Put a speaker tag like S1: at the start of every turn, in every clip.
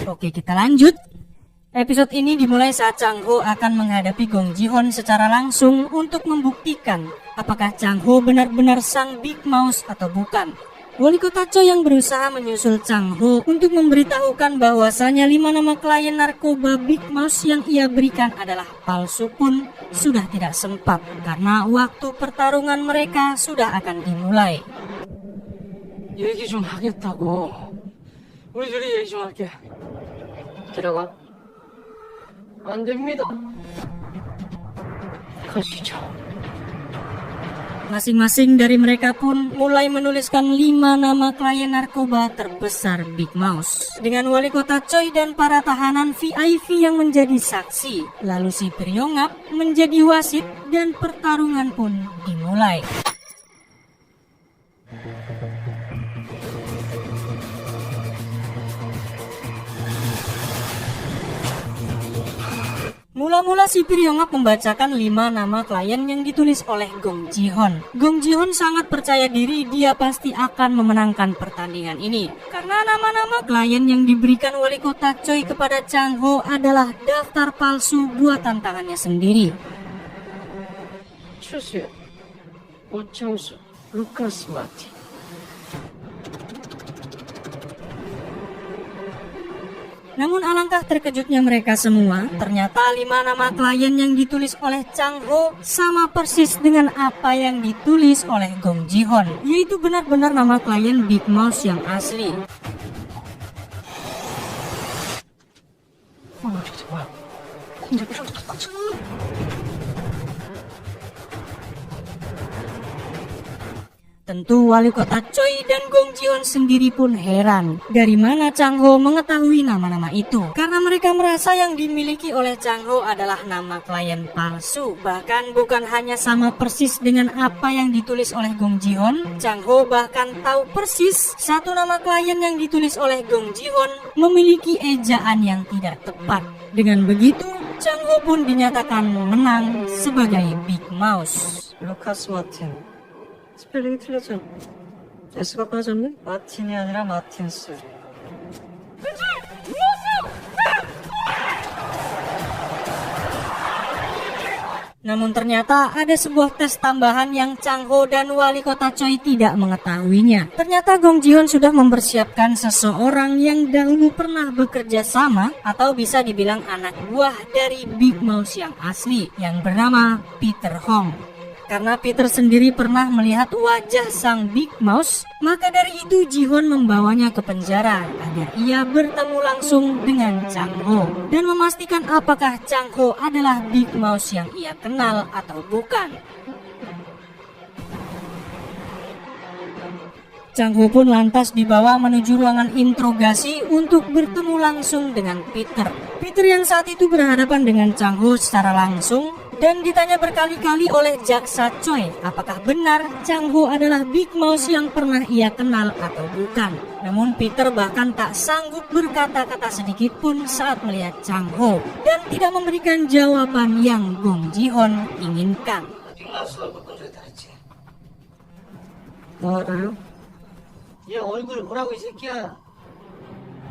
S1: Oke, kita lanjut. Episode ini dimulai saat Chang Ho akan menghadapi Gong Ji-hoon secara langsung untuk membuktikan apakah Chang Ho benar-benar sang Big Mouse atau bukan. Wali kota Choi yang berusaha menyusul Chang Ho untuk memberitahukan bahwasanya 5 nama klien narkoba Big Mouse yang ia berikan adalah palsu pun sudah tidak sempat karena waktu pertarungan mereka sudah akan dimulai.
S2: 얘기 좀 하겠다고. 우리 둘이 얘기 좀 할게. 들어가. 안 됩니다. 가시죠.
S1: Masing-masing dari mereka pun mulai menuliskan 5 nama klien narkoba terbesar Big Mouse. Dengan wali kota Choi dan para tahanan VIP yang menjadi saksi. Lalu si Priongap menjadi wasit dan pertarungan pun dimulai. Mula-mula si Priongap membacakan 5 nama klien yang ditulis oleh Gong Ji-hoon. Gong Ji-hoon sangat percaya diri dia pasti akan memenangkan pertandingan ini. Karena nama-nama klien yang diberikan wali kota Choi kepada Chang Ho adalah daftar palsu buatan tangannya sendiri.
S2: 추수, 오창수, 루카스 마틴.
S1: Namun alangkah terkejutnya mereka semua, ternyata 5 nama klien yang ditulis oleh Chang Ho sama persis dengan apa yang ditulis oleh Gong Ji-hoon, yaitu benar-benar nama klien Big Mouse yang asli. Tentu wali kota Choi dan Gong Ji-hoon sendiri pun heran dari mana Chang Ho mengetahui nama-nama itu. Karena mereka merasa yang dimiliki oleh Chang Ho adalah nama klien palsu. Bahkan bukan hanya sama persis dengan apa yang ditulis oleh Gong Ji-hoon, Chang Ho bahkan tahu persis satu nama klien yang ditulis oleh Gong Ji-hoon memiliki ejaan yang tidak tepat. Dengan begitu, Chang Ho pun dinyatakan menang sebagai Big Mouse.
S2: 루카스 마틴. 스펠링이 틀렸죠? S가 빠졌네? 마틴이 아니라 마틴스.
S1: Namun ternyata ada sebuah tes tambahan yang Chang Ho dan wali kota Choi tidak mengetahuinya. Ternyata Gong Ji-hoon sudah mempersiapkan seseorang yang dahulu pernah bekerja sama atau bisa dibilang anak buah dari Big Mouse yang asli yang bernama Peter Hong. Karena Peter sendiri pernah melihat wajah sang Big Mouse, maka dari itu Ji-hoon membawanya ke penjara agar ia bertemu langsung dengan Chang Ho dan memastikan apakah Chang Ho adalah Big Mouse yang ia kenal atau bukan. Chang Ho pun lantas dibawa menuju ruangan interogasi untuk bertemu langsung dengan Peter. Peter yang saat itu berhadapan dengan Chang Ho secara langsung dan ditanya berkali-kali oleh jaksa Choi apakah benar Chang Ho adalah Big Mouse yang pernah ia kenal atau bukan. Namun Peter bahkan tak sanggup berkata-kata sedikit pun saat melihat Chang Ho dan tidak memberikan jawaban yang Gong Ji-hoon inginkan.
S2: 알아요? 얘 얼굴 보라고 이 새끼야.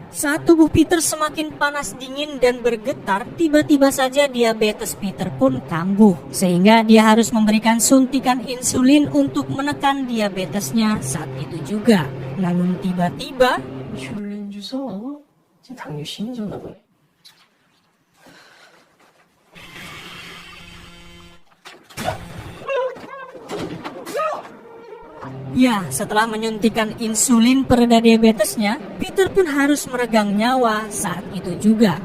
S1: Saat tubuh Peter semakin panas dingin dan bergetar, tiba-tiba saja diabetes Peter pun kambuh. Sehingga dia harus memberikan suntikan insulin untuk menekan diabetesnya saat itu juga. Namun tiba-tiba,
S2: 인슐린 주사? 지금 당뇨 심해졌나 보네.
S1: ya setelah menyuntikkan insulin pereda diabetesnya, Peter pun harus meregang nyawa saat itu juga.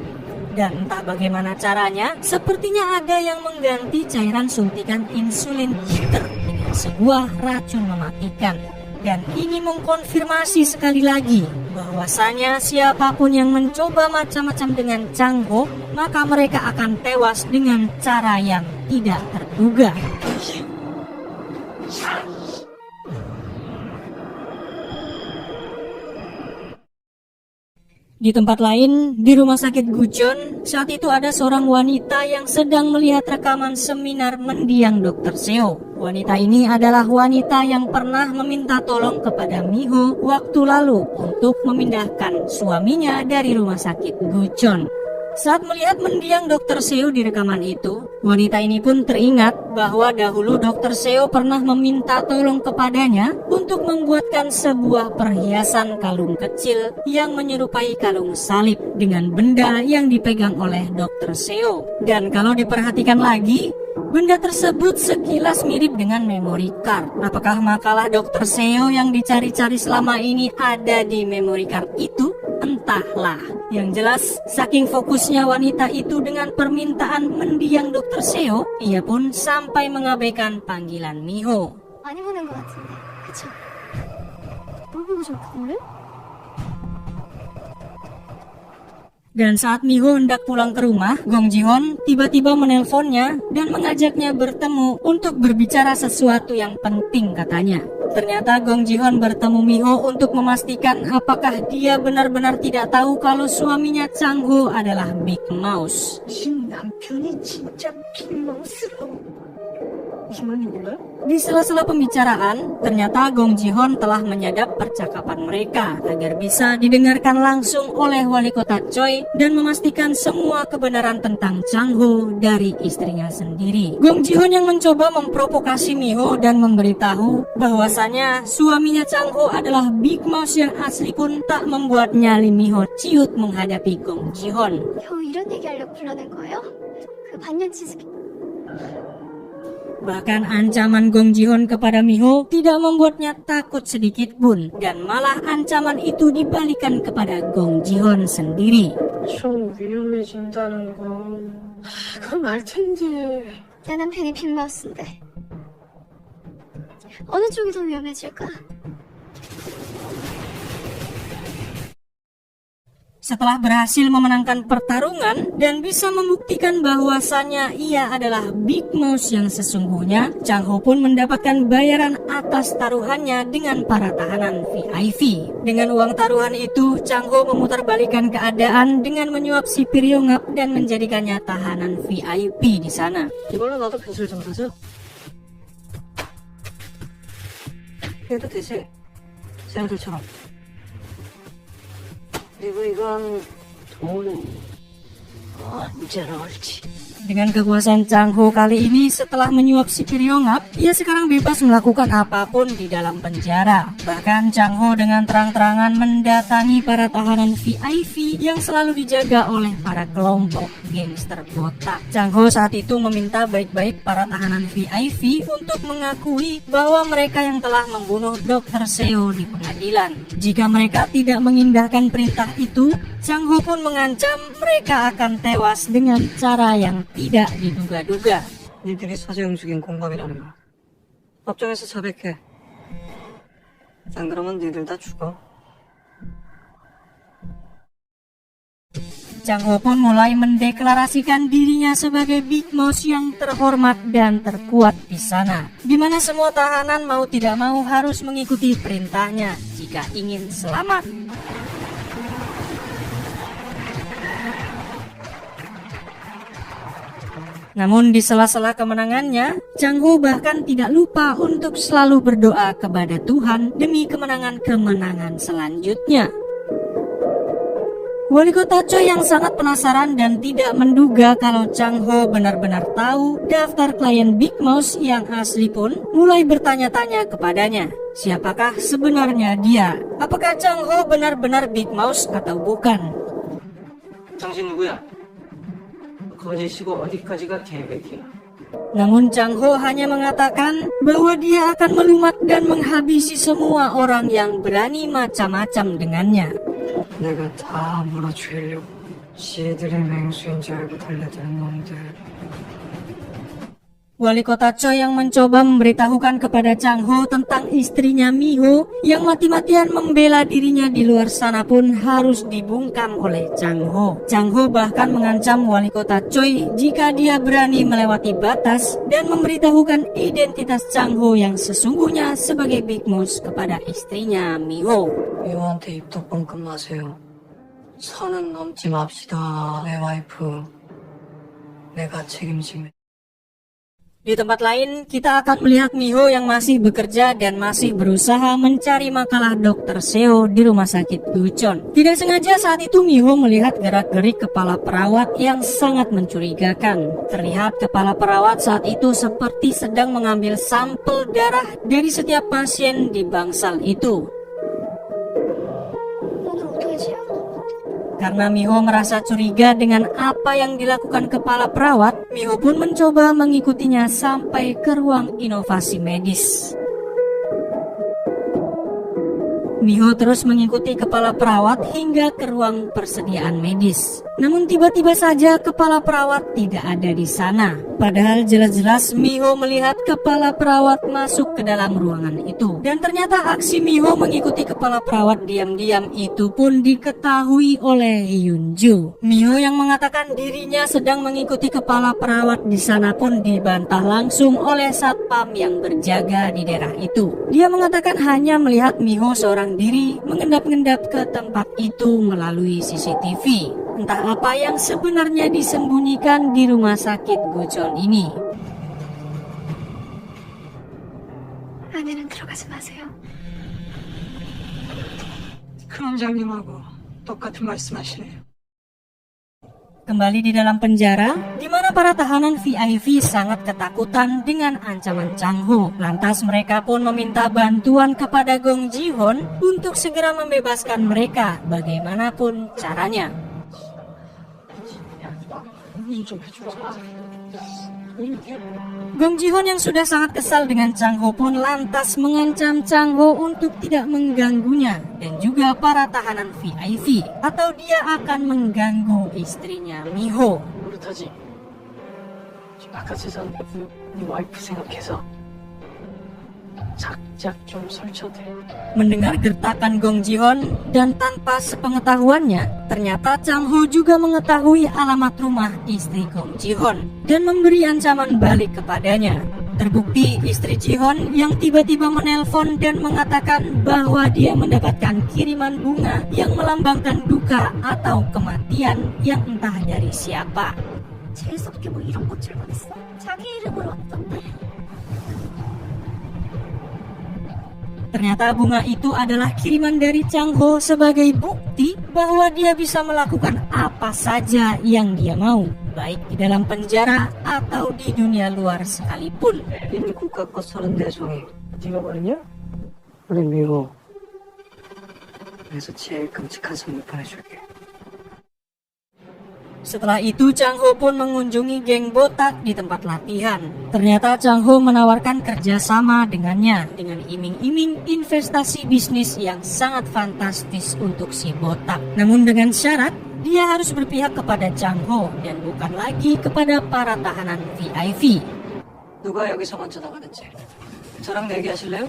S1: Dan entah bagaimana caranya, sepertinya ada yang mengganti cairan suntikan insulin Peter dengan sebuah racun mematikan. Dan ini mengkonfirmasi sekali lagi bahwasanya siapapun yang mencoba macam-macam dengan Chang Ho, maka mereka akan tewas dengan cara yang tidak terduga. Di tempat lain, di rumah sakit Gujeon, saat itu ada seorang wanita yang sedang melihat rekaman seminar mendiang Dr. Seo. Wanita ini adalah wanita yang pernah meminta tolong kepada Miho waktu lalu untuk memindahkan suaminya dari rumah sakit Gujeon. Saat melihat mendiang Dr. Seo di rekaman itu, wanita ini pun teringat bahwa dahulu Dr. Seo pernah meminta tolong kepadanya untuk membuatkan sebuah perhiasan kalung kecil yang menyerupai kalung salib dengan benda yang dipegang oleh Dr. Seo. Dan kalau diperhatikan lagi, benda tersebut sekilas mirip dengan memory card. Apakah makalah Dr. Seo yang dicari-cari selama ini ada di memory card itu? Entahlah. Yang jelas, saking fokusnya wanita itu dengan permintaan mendiang Dr. Seo, ia pun sampai mengabaikan panggilan Miho.
S3: 많이 보낸 것 같은데, 그쵸? 뭘 보고 저렇게 놀래?
S1: Dan saat Miho hendak pulang ke rumah, Gong Ji-hoon tiba-tiba menelponnya dan mengajaknya bertemu untuk berbicara sesuatu yang penting katanya. Ternyata Gong Ji-hoon bertemu Miho untuk memastikan apakah dia benar-benar tidak tahu kalau suaminya Chang-ho adalah Big Mouse.
S2: 신 남편이 진짜 빅마우스라고. 희망이 몰라요?
S1: Di sela-sela pembicaraan, ternyata Gong Ji-hoon telah menyadap percakapan mereka agar bisa didengarkan langsung oleh wali kota Choi dan memastikan semua kebenaran tentang Chang-ho dari istrinya sendiri. Gong Ji-hoon yang mencoba memprovokasi Miho dan memberitahu bahwasanya suaminya Chang-ho adalah Big Mouse yang asli pun tak membuat nyali Miho ciut menghadapi Gong Ji-hoon.
S3: 겨우 이런 얘기하려고 불러낸 거예요? 그 반년치 스키.
S1: Bahkan ancaman Gong Ji-hoon kepada Miho tidak membuatnya takut sedikit pun, dan malah ancaman itu dibalikan kepada Gong Ji-hoon sendiri.
S2: 좀 위험해진다는 건 그럼 알 텐데.
S3: 내 남편이 빅마우스인데 어느 쪽이 더 위험해질까?
S1: Setelah berhasil memenangkan pertarungan dan bisa membuktikan bahwasannya ia adalah Big Mouse yang sesungguhnya, Chang-ho pun mendapatkan bayaran atas taruhannya dengan para tahanan VIP. Dengan uang taruhan itu, Chang-ho memutarbalikkan keadaan dengan menyuap si Piryongap dan menjadikannya tahanan VIP di sana.
S2: 이걸로 나도 벼슬 좀 사자. 해도 되지? 쌤들처럼. 그리고 이건 돈 언제 나올지.
S1: Dengan kekuasaan Chang-ho kali ini, setelah menyuap si Piryongap, ia sekarang bebas melakukan apapun di dalam penjara. Bahkan Chang-ho dengan terang-terangan mendatangi para tahanan VIP yang selalu dijaga oleh para kelompok gangster botak. Chang-ho saat itu meminta baik-baik para tahanan VIP untuk mengakui bahwa mereka yang telah membunuh Dr. Seo di pengadilan. Jika mereka tidak mengindahkan perintah itu, Chang-ho pun mengancam mereka akan tewas dengan cara yang tidak diduga-duga.
S2: 니들이 사제용 죽인 공범이라는 거. 법정에서 자백해. 안 그러면 니들 다 죽어.
S1: Chang-ho pun mulai mendeklarasikan dirinya sebagai Big Mouse yang terhormat dan terkuat di sana, di mana semua tahanan mau tidak mau harus mengikuti perintahnya jika ingin selamat. Namun di sela-sela kemenangannya, Chang-ho bahkan tidak lupa untuk selalu berdoa kepada Tuhan demi kemenangan-kemenangan selanjutnya. Wali kota Choi yang sangat penasaran dan tidak menduga kalau Chang-ho benar-benar tahu daftar klien Big Mouse yang asli pun mulai bertanya-tanya kepadanya. Siapakah sebenarnya dia? Apakah Chang-ho benar-benar Big Mouse atau bukan?
S2: 당신 누구야? 거짓이고 어디까지가 계획이야?
S1: Namun Chang-ho hanya mengatakan bahwa dia akan melumat dan menghabisi semua orang yang berani macam-macam dengannya.
S2: 내가 다 물어주려고 지들의 맹수인 줄 알고 달려드는 놈들.
S1: Wali kota Choi yang mencoba memberitahukan kepada Chang-ho tentang istrinya Miho yang mati-matian membela dirinya di luar sana pun harus dibungkam oleh Chang-ho. Chang-ho bahkan mengancam wali kota Choi jika dia berani melewati batas dan memberitahukan identitas Chang-ho yang sesungguhnya sebagai Big Mouse kepada istrinya Miho.
S2: 미호한테 입덕 뻥끔 마세요. 선은 넘지 맙시다, 내 와이프. 내가 책임지면.
S1: Di tempat lain, kita akan melihat Miho yang masih bekerja dan masih berusaha mencari makalah Dr. Seo di rumah sakit Gucheon. Tidak sengaja saat itu Miho melihat gerak-gerik kepala perawat yang sangat mencurigakan. Terlihat kepala perawat saat itu seperti sedang mengambil sampel darah dari setiap pasien di bangsal itu.
S3: 오늘 어떻게 지야?
S1: Karena Miho merasa curiga dengan apa yang dilakukan kepala perawat, Miho pun mencoba mengikutinya sampai ke ruang inovasi medis. Miho terus mengikuti kepala perawat hingga ke ruang persediaan medis. Namun tiba-tiba saja kepala perawat tidak ada di sana. Padahal jelas-jelas Miho melihat kepala perawat masuk ke dalam ruangan itu. Dan ternyata aksi Miho mengikuti kepala perawat diam-diam itu pun diketahui oleh Hyunju. Miho yang mengatakan dirinya sedang mengikuti kepala perawat di sana pun dibantah langsung oleh satpam yang berjaga di daerah itu. Dia mengatakan hanya melihat Miho seorang diri mengendap-endap ke tempat itu melalui CCTV. Entah apa yang sebenarnya disembunyikan di rumah sakit Gucheon ini.
S3: 안에는 들어가지 마세요.
S2: 큰 원장님하고 똑같은 말씀하시네요.
S1: Kembali di dalam penjara, di mana para tahanan VIP sangat ketakutan dengan ancaman Chang Ho. Lantas mereka pun meminta bantuan kepada Gong Ji-hoon untuk segera membebaskan mereka, bagaimanapun caranya. Gong Ji-hoon yang sudah sangat kesal dengan Chang Ho pun lantas mengancam Chang Ho untuk tidak mengganggunya dan juga para tahanan VIP, atau dia akan mengganggu istrinya Miho.
S2: 그렇다지. 아까 세상 네 와이프 생각해서 작작 좀 설쳐대.
S1: Mendengar gertakan Gong Ji-hoon dan tanpa sepengetahuannya, ternyata Chang Ho juga mengetahui alamat rumah istri Gong Ji-hoon dan memberi ancaman balik kepadanya. Terbukti istri Ji-hoon yang tiba-tiba menelpon dan mengatakan bahwa dia mendapatkan kiriman bunga yang melambangkan duka atau kematian yang entah dari siapa.
S3: 재수없게 뭐 이런 거 질문했어? 자기 이름으로 왔던데.
S1: Ternyata bunga itu adalah kiriman dari Chang Ho sebagai bukti bahwa dia bisa melakukan apa saja yang dia mau, baik di dalam penjara atau di dunia luar sekalipun.
S2: 이 국가껏 34종이 네가 버렸냐? 우리 미호. 그래서 제일 끔찍한 선물 보내줄게.
S1: Setelah itu Chang Ho pun mengunjungi geng botak di tempat latihan. Ternyata Chang Ho menawarkan kerjasama dengannya dengan iming-iming investasi bisnis yang sangat fantastis untuk si botak. Namun dengan syarat dia harus berpihak kepada Chang Ho dan bukan lagi kepada para tahanan VIP.
S2: 누가 여기서 먼저 나가는지 저랑 내기하실래요?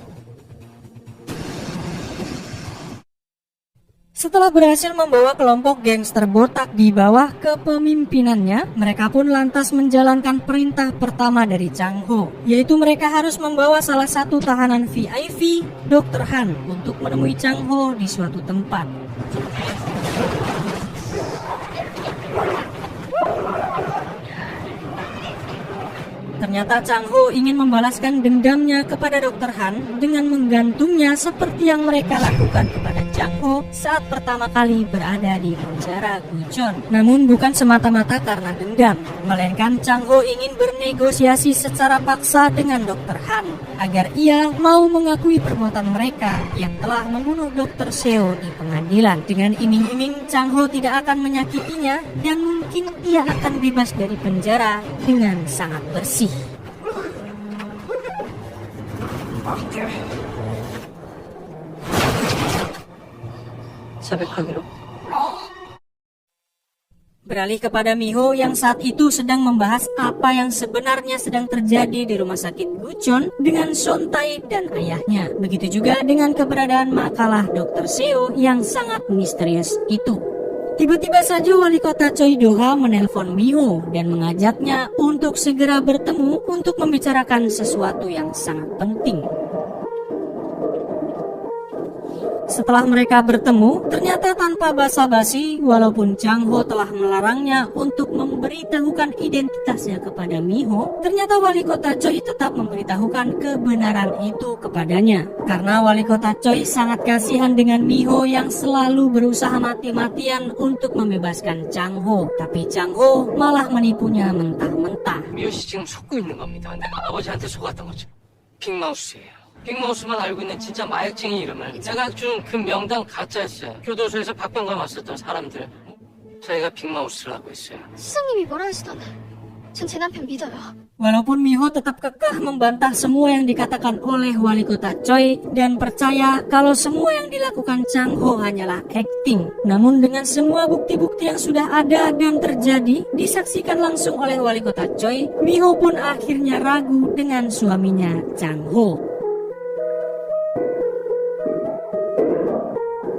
S1: Setelah berhasil membawa kelompok gangster botak di bawah kepemimpinannya, mereka pun lantas menjalankan perintah pertama dari Chang Ho, yaitu mereka harus membawa salah satu tahanan VIP, Dr. Han, untuk menemui Chang Ho di suatu tempat. Ternyata Chang Ho ingin membalaskan dendamnya kepada Dr. Han dengan menggantungnya seperti yang mereka lakukan kepada Chang Ho saat pertama kali berada di penjara Gucheon. Namun bukan semata-mata karena dendam, melainkan Chang Ho ingin bernegosiasi secara paksa dengan Dr. Han agar ia mau mengakui perbuatan mereka yang telah membunuh Dr. Seo di pengadilan. Dengan iming-iming Chang Ho tidak akan menyakitinya dan mungkin ia akan bebas dari penjara dengan sangat bersih.
S2: 자백하기로.
S1: Beralih kepada Miho yang saat itu sedang membahas apa yang sebenarnya sedang terjadi di rumah sakit Gucheon dengan Sontae dan ayahnya. Begitu juga dengan keberadaan makalah Dr. Seo yang sangat misterius itu. Tiba-tiba saja wali kota Choi Do-ha menelpon Miho dan mengajaknya untuk segera bertemu untuk membicarakan sesuatu yang sangat penting. Setelah mereka bertemu, ternyata tanpa basa-basi, walaupun Chang Ho telah melarangnya untuk memberitahukan identitasnya kepada Miho, ternyata wali kota Choi tetap memberitahukan kebenaran itu kepadanya. Karena wali kota Choi sangat kasihan dengan Miho yang selalu berusaha mati-matian untuk membebaskan Chang Ho. Tapi Chang Ho malah menipunya mentah-mentah.
S4: 미호 씨 지금 속고 있는 겁니다. 내가 아버지한테 속았던 거죠. 빅마우스예요. 빅마우스만 알고 있는 진짜 마약쟁이 이름을 내가 준 그 명단 가짜였어요. 교도소에서 박병관 왔었던 사람들 저희가 빅마우스라고 했어요.
S3: 시장님이 뭐라 하시던데. 전 제 남편 믿어요.
S1: Walaupun Miho tetap kekeh membantah semua yang dikatakan oleh wali kota Choi dan percaya kalau semua yang dilakukan Chang Ho hanyalah acting. Namun dengan semua bukti-bukti yang sudah ada dan terjadi disaksikan langsung oleh wali kota Choi, Miho pun akhirnya ragu dengan suaminya Chang Ho.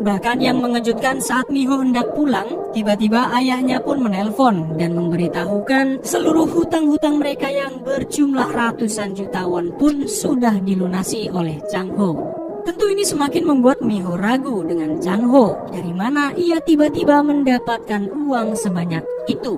S1: Bahkan yang mengejutkan saat Miho hendak pulang, tiba-tiba ayahnya pun menelpon dan memberitahukan seluruh hutang-hutang mereka yang berjumlah ratusan juta won pun sudah dilunasi oleh Chang Ho. Tentu ini semakin membuat Miho ragu dengan Chang Ho. Dari mana ia tiba-tiba mendapatkan uang sebanyak itu?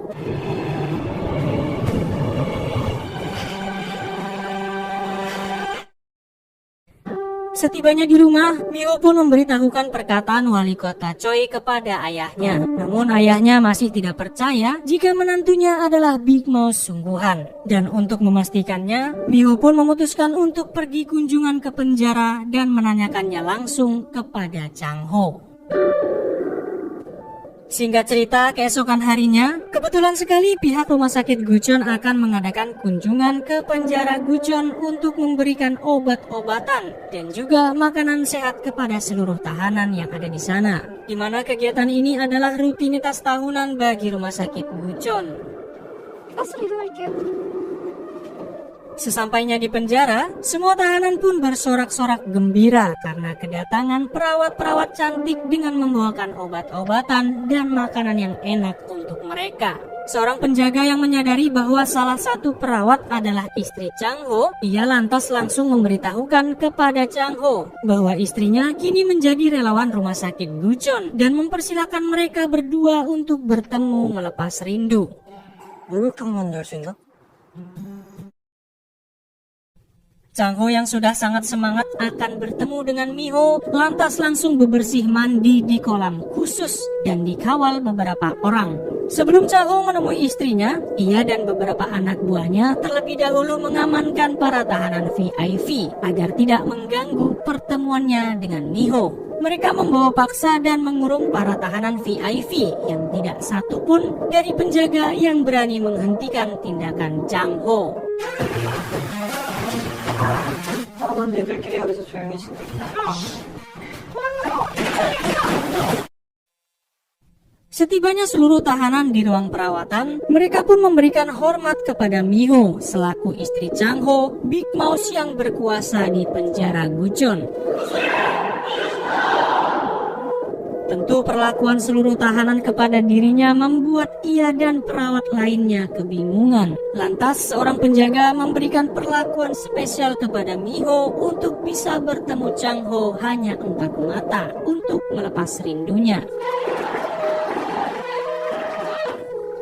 S1: Setibanya di rumah, Miho pun memberitahukan perkataan wali kota Choi kepada ayahnya. Namun ayahnya masih tidak percaya jika menantunya adalah Big Mouse sungguhan. Dan untuk memastikannya, Miho pun memutuskan untuk pergi kunjungan ke penjara dan menanyakannya langsung kepada Chang Ho. Singkat cerita, keesokan harinya, kebetulan sekali pihak rumah sakit Gucheon akan mengadakan kunjungan ke penjara Gucheon untuk memberikan obat-obatan dan juga makanan sehat kepada seluruh tahanan yang ada di sana. Di mana kegiatan ini adalah rutinitas tahunan bagi rumah sakit Gucheon.
S3: 버스로 이동할게요.
S1: Sesampainya di penjara, semua tahanan pun bersorak-sorak gembira karena kedatangan perawat-perawat cantik dengan membawakan obat-obatan dan makanan yang enak untuk mereka. Seorang penjaga yang menyadari bahwa salah satu perawat adalah istri Chang Ho, ia lantas langsung memberitahukan kepada Chang Ho bahwa istrinya kini menjadi relawan rumah sakit Gucheon dan mempersilahkan mereka berdua untuk bertemu melepas rindu.
S2: 목욕탕만 열 수 있나?
S1: Chang Ho yang sudah sangat semangat akan bertemu dengan Miho lantas langsung bebersih mandi di kolam khusus dan dikawal beberapa orang. Sebelum Chang Ho menemui istrinya, ia dan beberapa anak buahnya terlebih dahulu mengamankan para tahanan VIP agar tidak mengganggu pertemuannya dengan Miho. Mereka membawa paksa dan mengurung para tahanan VIP yang tidak satu pun dari penjaga yang berani menghentikan tindakan Chang Ho.
S2: 사람 애들끼리 여기서 조용히 지내.
S1: Setibanya seluruh tahanan di ruang perawatan, mereka pun memberikan hormat kepada Miho selaku istri Chang Ho, Big Mouse yang berkuasa di penjara Gucheon. Tentu perlakuan seluruh tahanan kepada dirinya membuat ia dan perawat lainnya kebingungan. Lantas seorang penjaga memberikan perlakuan spesial kepada Miho untuk bisa bertemu Chang Ho hanya empat mata untuk melepas rindunya.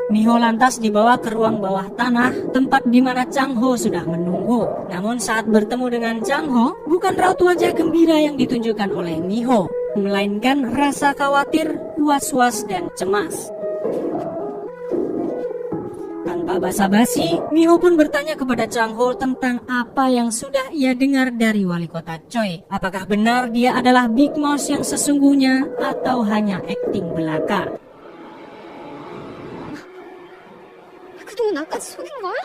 S1: Miho lantas dibawa ke ruang bawah tanah, tempat di mana Chang Ho sudah menunggu. Namun saat bertemu dengan Chang Ho, bukan raut wajah gembira yang ditunjukkan oleh Miho, melainkan rasa khawatir, was-was, dan cemas. Tanpa basa-basi, Miho pun bertanya kepada Chang Ho tentang apa yang sudah ia dengar dari wali kota Choi. Apakah benar dia adalah Big Mouse yang sesungguhnya atau hanya akting belaka?
S3: 그동안 나까지 속인 거야?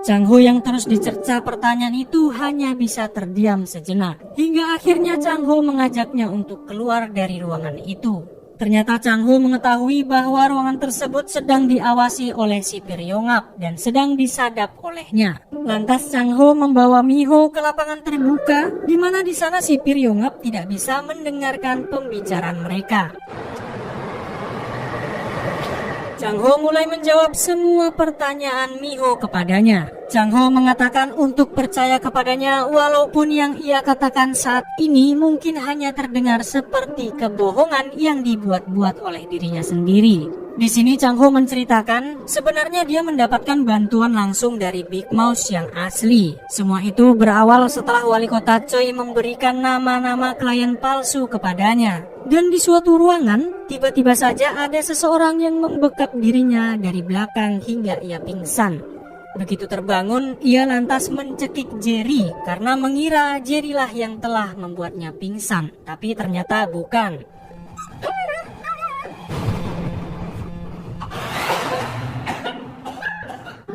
S1: Chang Ho yang terus dicerca pertanyaan itu hanya bisa terdiam sejenak. Hingga akhirnya Chang Ho mengajaknya untuk keluar dari ruangan itu. Ternyata Chang Ho mengetahui bahwa ruangan tersebut sedang diawasi oleh sipir Yongap dan sedang disadap olehnya. Lantas Chang Ho membawa Miho ke lapangan terbuka, di mana di sana sipir Yongap tidak bisa mendengarkan pembicaraan mereka. Chang Ho mulai menjawab semua pertanyaan Miho kepadanya. Chang Ho mengatakan untuk percaya kepadanya walaupun yang ia katakan saat ini mungkin hanya terdengar seperti kebohongan yang dibuat-buat oleh dirinya sendiri. Di sini Chang Ho menceritakan sebenarnya dia mendapatkan bantuan langsung dari Big Mouse yang asli. Semua itu berawal setelah wali kota Choi memberikan nama-nama klien palsu kepadanya. Dan di suatu ruangan, tiba-tiba saja ada seseorang yang membekap dirinya dari belakang hingga ia pingsan. Begitu terbangun, ia lantas mencekik Jerry karena mengira Jerry lah yang telah membuatnya pingsan. Tapi ternyata bukan.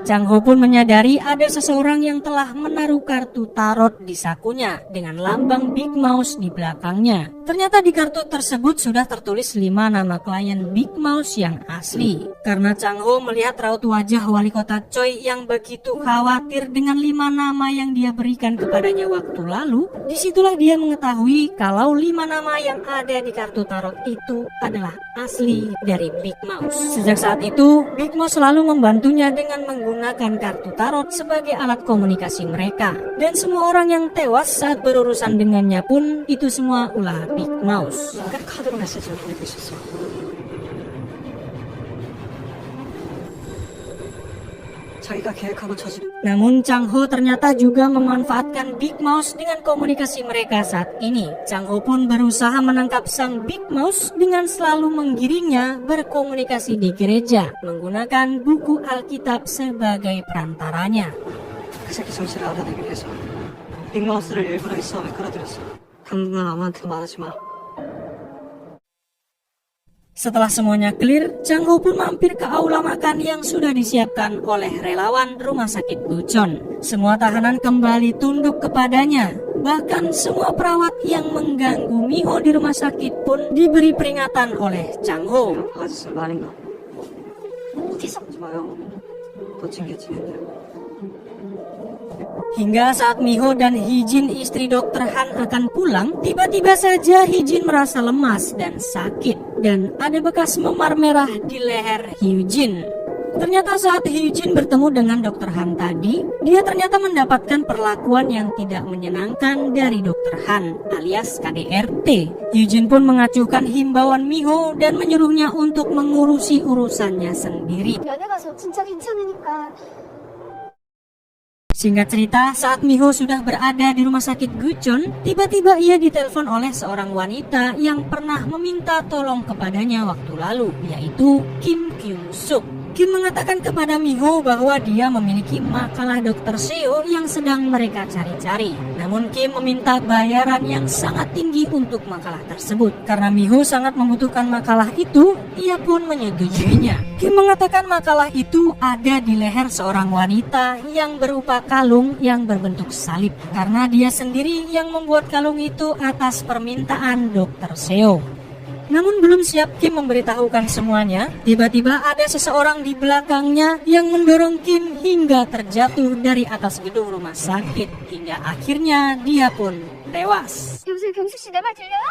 S1: Chang Ho pun menyadari ada seseorang yang telah menaruh kartu tarot di sakunya dengan lambang Big Mouse di belakangnya. Ternyata di kartu tersebut sudah tertulis 5 nama klien Big Mouse yang asli. Karena Chang Ho melihat raut wajah wali kota Choi yang begitu khawatir dengan 5 nama yang dia berikan kepadanya waktu lalu, disitulah dia mengetahui kalau 5 nama yang ada di kartu tarot itu adalah asli dari Big Mouse. Sejak saat itu, Big Mouse selalu membantunya dengan menggunakan kartu tarot sebagai alat komunikasi mereka. Dan semua orang yang tewas saat berurusan dengannya pun itu semua ulah Big Mouse.
S2: 카드로 메시지를 보내고 있었어. 자기가 계획하고 저지른
S1: Namun Chang Ho ternyata juga memanfaatkan Big Mouse dengan komunikasi mereka saat ini. Chang Ho pun berusaha menangkap sang Big Mouse dengan selalu menggiringnya berkomunikasi di gereja menggunakan buku Alkitab sebagai perantaranya.
S2: 그 새끼 정체를 알아내기 위해서 빅마우스를 일부러 이 싸움에 끌어들였어. 당분간 아무한테 말하지 마.
S1: Setelah semuanya clear, Chang Ho pun mampir ke aula makan yang sudah disiapkan oleh relawan rumah sakit Bucheon. Semua tahanan kembali tunduk kepadanya. Bahkan semua perawat yang mengganggu Miho di rumah sakit pun diberi peringatan oleh Chang Ho.
S2: 바가지 쓸 말인가?
S3: 어디서?
S2: 하지 마요. 놓친 게 지는데.
S1: Hingga saat Miho dan Hee-jin istri dokter Han akan pulang, tiba-tiba saja Hee-jin merasa lemas dan sakit. Dan ada bekas memar merah di leher Hee-jin. Ternyata saat Hee-jin bertemu dengan dokter Han tadi, dia ternyata mendapatkan perlakuan yang tidak menyenangkan dari dokter Han alias KDRT. Hee-jin pun mengacuhkan himbauan Miho dan menyuruhnya untuk mengurusi urusannya sendiri.
S3: 면회 가서 진짜 괜찮으니까
S1: Singkat cerita, saat Miho sudah berada di rumah sakit Bucheon, tiba-tiba ia ditelepon oleh seorang wanita yang pernah meminta tolong kepadanya waktu lalu, yaitu Kim Kyung-suk. Kim mengatakan kepada Miho bahwa dia memiliki makalah Dr. Seo yang sedang mereka cari-cari. Namun Kim meminta bayaran yang sangat tinggi untuk makalah tersebut. Karena Miho sangat membutuhkan makalah itu, ia pun menyetujuinya. Kim mengatakan makalah itu ada di leher seorang wanita yang berupa kalung yang berbentuk salib. Karena dia sendiri yang membuat kalung itu atas permintaan Dr. Seo. Namun belum siap Kim memberitahukan semuanya, tiba-tiba ada seseorang di belakangnya yang mendorong Kim hingga terjatuh dari atas gedung rumah sakit. Hingga akhirnya dia pun tewas.
S3: 여보세요 경수 씨 내 말 들려요?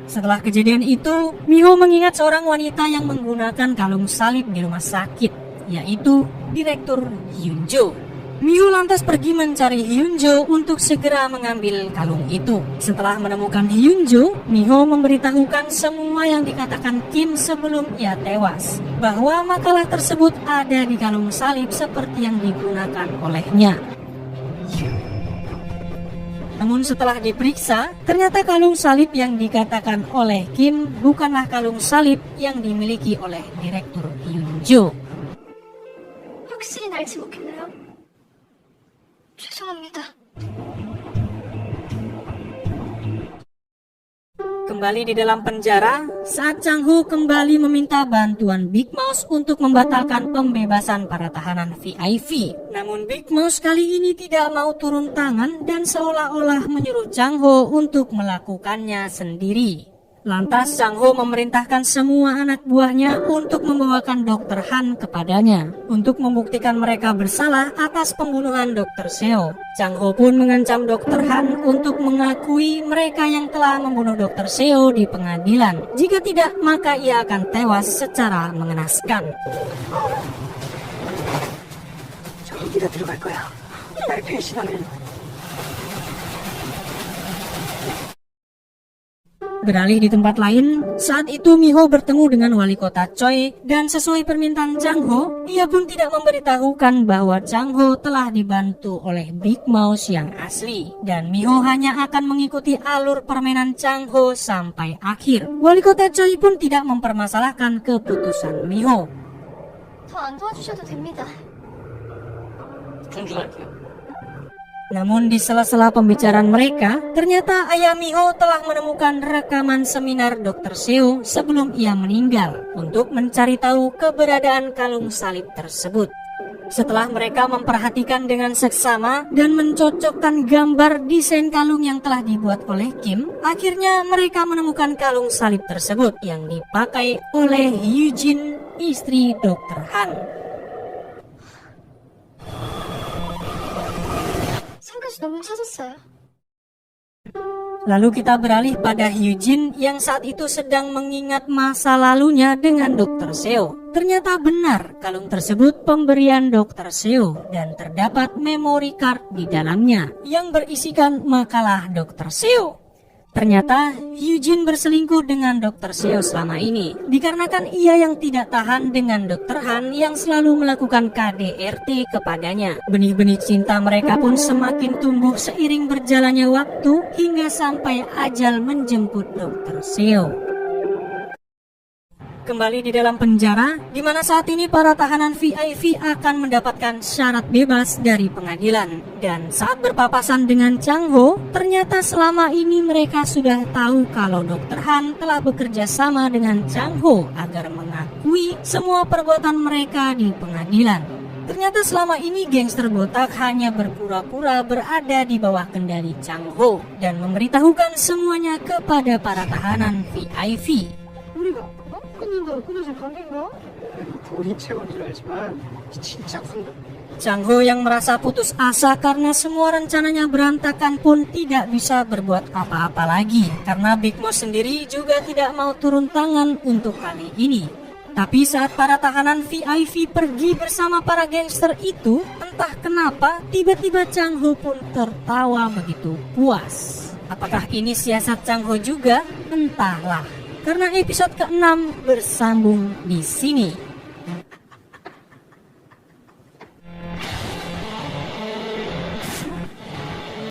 S1: Setelah kejadian itu, Miho mengingat seorang wanita yang menggunakan kalung salib di rumah sakit, yaitu Direktur Hyunjo. Miho lantas pergi mencari Hyunjo untuk segera mengambil kalung itu. Setelah menemukan Hyunjo, Miho memberitahukan semua yang dikatakan Kim sebelum ia tewas, bahwa makalah tersebut ada di kalung salib seperti yang digunakan olehnya. Namun setelah diperiksa, ternyata kalung salib yang dikatakan oleh Kim bukanlah kalung salib yang dimiliki oleh Direktur Hyunjo.
S3: 확실히 날 지목했나요? 죄송합니다.
S1: Kembali di dalam penjara, saat Chang Ho kembali meminta bantuan Big Mouse untuk membatalkan pembebasan para tahanan VIP. Namun Big Mouse kali ini tidak mau turun tangan dan seolah-olah menyuruh Chang Ho untuk melakukannya sendiri. Lantas Chang Ho memerintahkan semua anak buahnya untuk membawakan Dr. Han kepadanya untuk membuktikan mereka bersalah atas pembunuhan Dr. Seo. Chang Ho pun mengancam Dr. Han untuk mengakui mereka yang telah membunuh Dr. Seo di pengadilan. Jika tidak, maka ia akan tewas secara mengenaskan.
S2: 저기가 들어갈 거야. 날 배신하면.
S1: Beralih di tempat lain, saat itu Miho bertemu dengan wali kota Choi dan sesuai permintaan Chang Ho, ia pun tidak memberitahukan bahwa Chang Ho telah dibantu oleh Big Mouse yang asli dan Miho hanya akan mengikuti alur permainan Chang Ho sampai akhir. Wali kota Choi pun tidak mempermasalahkan keputusan Miho.
S3: 더 안 도와주셔도 됩니다.
S4: 존중할게요.
S1: Namun di sela-sela pembicaraan mereka, ternyata ayah Miho telah menemukan rekaman seminar Dr. Seo sebelum ia meninggal untuk mencari tahu keberadaan kalung salib tersebut. Setelah mereka memperhatikan dengan seksama dan mencocokkan gambar desain kalung yang telah dibuat oleh Kim, akhirnya mereka menemukan kalung salib tersebut yang dipakai oleh Eugene, istri Dr. Han.
S3: 상까지 너무 찾았어요.
S1: Lalu kita beralih pada Eugene yang saat itu sedang mengingat masa lalunya dengan Dr. Seo. Ternyata benar kalung tersebut pemberian Dr. Seo dan terdapat memory card di dalamnya yang berisikan makalah Dr. Seo. Ternyata Eugene berselingkuh dengan Dr. Seo selama ini dikarenakan ia yang tidak tahan dengan Dr. Han yang selalu melakukan KDRT kepadanya. Benih-benih cinta mereka pun semakin tumbuh seiring berjalannya waktu hingga sampai ajal menjemput Dr. Seo. Kembali di dalam penjara, di mana saat ini para tahanan VIP akan mendapatkan syarat bebas dari pengadilan. Dan saat berpapasan dengan Chang Ho, ternyata selama ini mereka sudah tahu kalau Dr. Han telah bekerja sama dengan Chang Ho agar mengakui semua perbuatan mereka di pengadilan. Ternyata selama ini gangster botak hanya berpura-pura berada di bawah kendali Chang Ho dan memberitahukan semuanya kepada para tahanan VIP.
S2: 우리가 끊는다고 끊어질 관계인가? 우리 최고인 줄 알지만 진짜 군대.
S1: Chang Ho yang merasa putus asa karena semua rencananya berantakan pun tidak bisa berbuat apa-apa lagi karena Big Mouse sendiri juga tidak mau turun tangan untuk kali ini. Tapi saat para tahanan VIP pergi bersama para gangster itu, entah kenapa tiba-tiba Chang Ho pun tertawa begitu puas. Apakah ini siasat Chang Ho juga? Entahlah. Karena episode ke-6 bersambung di sini.